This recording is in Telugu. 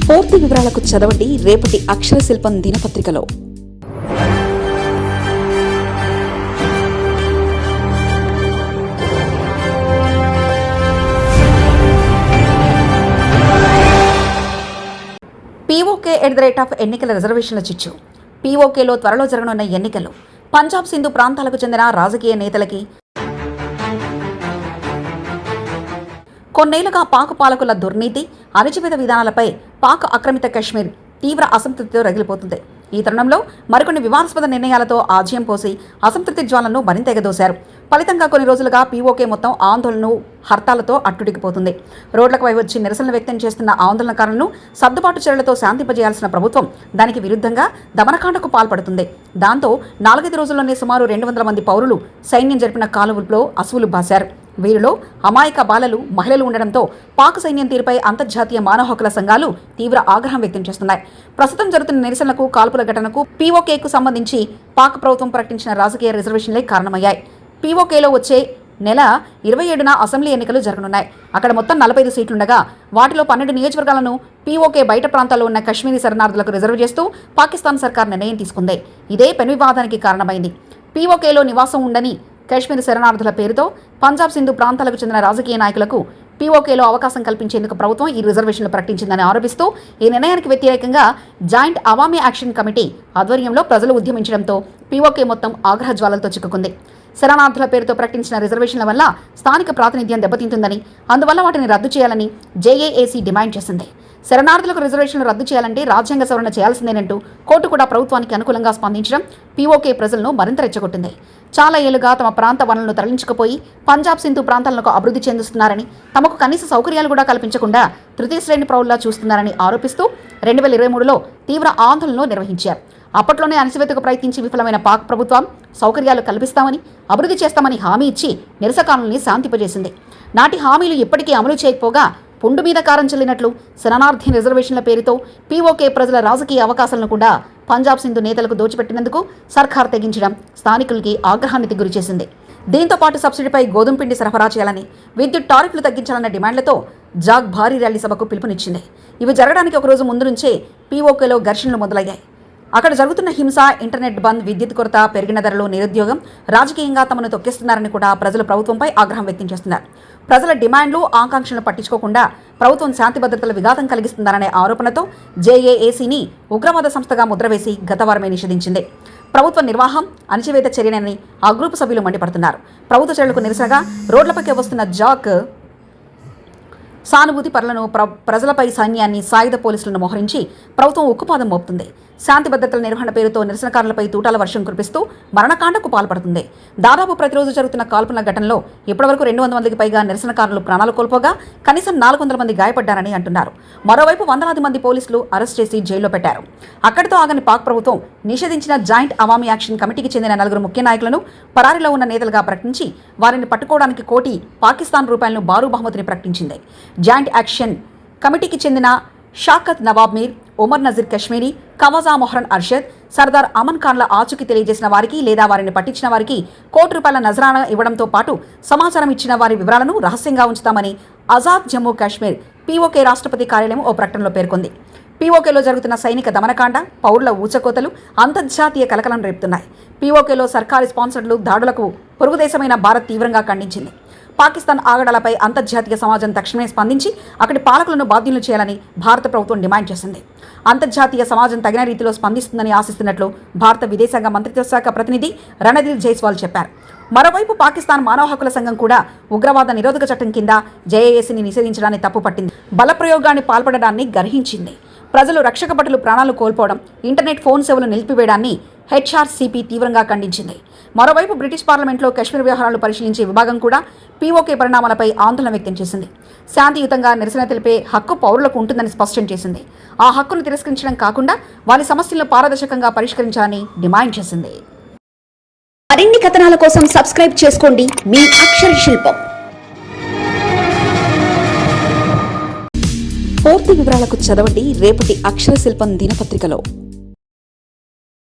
పూర్తి వివరాలకు చదవండి రేపటి అక్షర శిల్పం దినపత్రికలో. పీఓకే ఎన్నికల రిజర్వేషన్ల చిచ్చు. పీఓకేలో త్వరలో జరగనున్న ఎన్నికలు పంజాబ్ సింధు ప్రాంతాలకు చెందిన రాజకీయ నేతలకి కొన్నేళ్లుగా పాక్ పాలకుల దుర్నీతి, అణచివేత విధానాలపై పాక్ ఆక్రమిత కశ్మీర్ తీవ్ర అసంతృప్తితో రగిలిపోతుంది. ఈ తరుణంలో మరికొన్ని వివాదాస్పద నిర్ణయాలతో ఆజ్యం పోసి అసంతృప్తి జ్వాలను మరింత ఎగదోశారు. ఫలితంగా కొన్ని రోజులుగా పీఓకే మొత్తం ఆందోళనను హర్తాలతో అట్టుడికిపోతుంది. రోడ్లపై వచ్చి నిరసనలు వ్యక్తం చేస్తున్న ఆందోళనకారులను సర్దుబాటు చర్యలతో శాంతింపజేయాల్సిన ప్రభుత్వం దానికి విరుద్ధంగా దమనకాండకు పాల్పడుతుంది. దాంతో 4-5 రోజుల్లోనే సుమారు 200 మంది పౌరులు సైన్యం జరిపిన కాల్పుల్లో అసువులు బాశారు. వీరిలో అమాయక బాలలు, మహిళలు ఉండడంతో పాక్ సైన్యం తీరుపై అంతర్జాతీయ మానవ హక్కుల సంఘాలు తీవ్ర ఆగ్రహం వ్యక్తం చేస్తున్నాయి. ప్రస్తుతం జరుగుతున్న నిరసనలకు, కాల్పుల ఘటనకు పీఓకేకు సంబంధించి పాక్ ప్రభుత్వం ప్రకటించిన రాజకీయ రిజర్వేషన్లే కారణమయ్యాయి. పీఓకేలో వచ్చే నెల 27న అసెంబ్లీ ఎన్నికలు జరగనున్నాయి. అక్కడ మొత్తం 45 సీట్లుండగా వాటిలో 12 నియోజకవర్గాలను పీఓకే బయట ప్రాంతాల్లో ఉన్న కశ్మీరీ శరణార్థులకు రిజర్వ్ చేస్తూ పాకిస్తాన్ సర్కార్ నిర్ణయం తీసుకుంది. ఇదే పెను వివాదానికి కారణమైంది. పీఓకేలో నివాసం ఉండని కశ్మీర్ శరణార్థుల పేరుతో పంజాబ్ సింధు ప్రాంతాలకు చెందిన రాజకీయ నాయకులకు పీఓకేలో అవకాశం కల్పించేందుకు ప్రభుత్వం ఈ రిజర్వేషన్లు ప్రకటించిందని ఆరోపిస్తూ ఈ నిర్ణయానికి వ్యతిరేకంగా జాయింట్ అవామీ యాక్షన్ కమిటీ ఆధ్వర్యంలో ప్రజలు ఉద్యమించడంతో పీఓకే మొత్తం ఆగ్రహ జ్వాలలతో చిక్కుకుంది. శరణార్థుల పేరుతో ప్రకటించిన రిజర్వేషన్ల వల్ల స్థానిక ప్రాతినిధ్యం దెబ్బతింటుందని, అందువల్ల వాటిని రద్దు చేయాలని జేఏఏసీ డిమాండ్ చేసింది. శరణార్థులకు రిజర్వేషన్లు రద్దు చేయాలంటే రాజ్యాంగ సవరణ చేయాల్సిందేనంటూ కోర్టు కూడా ప్రభుత్వానికి అనుకూలంగా స్పందించడం పీఓకే ప్రజలను మరింత రెచ్చగొట్టింది. చాలా ఏళ్లుగా తమ ప్రాంత వనరులను తరలించుకుపోయి పంజాబ్ సింధు ప్రాంతాలకు అభివృద్ధి చెందిస్తున్నారని, తమకు కనీస సౌకర్యాలు కూడా కల్పించకుండా తృతీయ శ్రేణి పౌరులా చూస్తున్నారని ఆరోపిస్తూ 2023లో తీవ్ర ఆందోళనలు నిర్వహించారు. అప్పట్లోనే అణచివేతకు ప్రయత్నించి విఫలమైన పాక్ ప్రభుత్వం సౌకర్యాలు కల్పిస్తామని, అభివృద్ధి చేస్తామని హామీ ఇచ్చి నిరసనకారుల్ని శాంతింపజేసింది. నాటి హామీలు ఇప్పటికీ అమలు చేయకపోగా పుండు మీద కారం చెల్లినట్లు శరణార్థి రిజర్వేషన్ల పేరుతో పీఓకే ప్రజల రాజకీయ అవకాశాలను కూడా పంజాబ్ సింధు నేతలకు దోచిపెట్టినందుకు సర్కార్ తెగించడం స్థానికులకి ఆగ్రహానికి గురిచేసింది. దీంతో పాటు సబ్సిడీపై గోధుమ పిండి సరఫరా చేయాలని, విద్యుత్ టారిఫ్లు తగ్గించాలన్న డిమాండ్లతో జాగ్ భారీ ర్యాలీ సభకు పిలుపునిచ్చింది. ఇవి జరగడానికి ఒక రోజు ముందు నుంచే పీఓకేలో ఘర్షణలు మొదలయ్యాయి. అక్కడ జరుగుతున్న హింస, ఇంటర్నెట్ బంద్, విద్యుత్ కొరత, పెరిగిన ధరలు, నిరుద్యోగం రాజకీయంగా తమను తొక్కిస్తున్నారని కూడా ప్రజలు ప్రభుత్వంపై ఆగ్రహం వ్యక్తం చేస్తున్నారు. ప్రజల డిమాండ్లు, ఆకాంక్షలను పట్టించుకోకుండా ప్రభుత్వం శాంతి భద్రతల విఘాతం కలిగిస్తున్నారనే ఆరోపణతో జేఏఏసీని ఉగ్రవాద సంస్థగా ముద్రవేసి గత వారమే నిషేధించింది. ప్రభుత్వ నిర్వాహం అణచివేత చర్యనని ఆ గ్రూపు సభ్యులు మండిపడుతున్నారు. ప్రభుత్వ చర్యలకు నిరసనగా రోడ్లపైకి వస్తున్న జాక్ సానుభూతి పరులను, ప్రజలపై సైన్యాన్ని, సాయుధ పోలీసులను మోహరించి ప్రభుత్వం ఉక్కుపాదం మోపుతుంది. శాంతి భద్రతల నిర్వహణ పేరుతో నిరసనకారులపై తూటాల వర్షం కురిపిస్తూ మరణకాండకు పాల్పడుతుంది. దాదాపు ప్రతిరోజు జరుగుతున్న కాల్పుల ఘటనలో ఇప్పటివరకు 200 మందికి పైగా నిరసనకారులు ప్రాణాలు కోల్పోగా కనీసం 400 మంది గాయపడ్డారని అంటున్నారు. మరోవైపు 100 మంది పోలీసులు అరెస్ట్ చేసి జైల్లో పెట్టారు. అక్కడితో ఆగని పాక్ ప్రభుత్వం నిషేధించిన జాయింట్ అవామీ యాక్షన్ కమిటీకి చెందిన 4 ముఖ్య నాయకులను పరారీలో ఉన్న నేతలుగా ప్రకటించి వారిని పట్టుకోవడానికి కోటి పాకిస్తాన్ రూపాయలను బారూ బహుమతిని ప్రకటించింది. జాయింట్ యాక్షన్ కమిటీకి చెందిన షాకత్ నవాబ్ మీర్, ఉమర్ నజీర్ కశ్మీరీ, కవాజా మొహరన్ అర్షద్, సర్దార్ అమన్ ఖాన్ల ఆచూకీ తెలియజేసిన వారికి లేదా వారిని పట్టించిన వారికి ₹1 నజరానా ఇవ్వడంతో పాటు సమాచారం ఇచ్చిన వారి వివరాలను రహస్యంగా ఉంచుతామని ఆజాద్ జమ్మూ కాశ్మీర్ పీఓకే రాష్ట్రపతి కార్యాలయం ఓ ప్రకటనలో పేర్కొంది. పీఓకేలో జరుగుతున్న సైనిక దమనకాండ, పౌరుల ఊచకోతలు అంతర్జాతీయ కలకలం రేపుతున్నాయి. పీఓకేలో సర్కారీ స్పాన్సర్లు దాడులకు పొరుగు దేశమైన భారత్ తీవ్రంగా ఖండించింది. పాకిస్తాన్ ఆగడాలపై అంతర్జాతీయ సమాజం తక్షణమే స్పందించి అక్కడి పాలకులను బాధ్యులు చేయాలని భారత ప్రభుత్వం డిమాండ్ చేసింది. అంతర్జాతీయ సమాజం తగిన రీతిలో స్పందిస్తుందని ఆశిస్తున్నట్లు భారత విదేశాంగ మంత్రిత్వ శాఖ ప్రతినిధి రణధీర్ జైస్వాల్ చెప్పారు. మరోవైపు పాకిస్తాన్ మానవ హక్కుల సంఘం కూడా ఉగ్రవాద నిరోధక చట్టం కింద జేఏఏసీని నిషేధించడాన్ని తప్పుపట్టింది. బలప్రయోగాన్ని పాల్పడడాన్ని గర్హించింది. ప్రజలు, రక్షక భటులు ప్రాణాలు కోల్పోవడం, ఇంటర్నెట్ ఫోన్ సేవలు నిలిపివేయడాన్ని హెచ్ఆర్సీపీ తీవ్రంగా ఖండించింది. మరోవైపు బ్రిటిష్ పార్లమెంట్లో కశ్మీర్ వ్యవహారాలు పరిశీలించే విభాగం కూడా పీఓకే పరిణామాలపై ఆందోళన వ్యక్తం చేసింది. శాంతియుతంగా నిరసన తెలిపే హక్కు పౌరులకు ఉంటుందని స్పష్టం చేసింది. ఆ హక్కును తిరస్కరించడం కాకుండా వారి సమస్యలను పారదర్శకంగా పరిష్కరించాలని డిమాండ్ చేసింది. మరిన్ని కథనాల కోసం సబ్స్క్రైబ్ చేసుకోండి మీ అక్షర శిల్పం. పూర్తి వివరాలకు చదవండి రేపటి అక్షర శిల్పం దినపత్రికలో.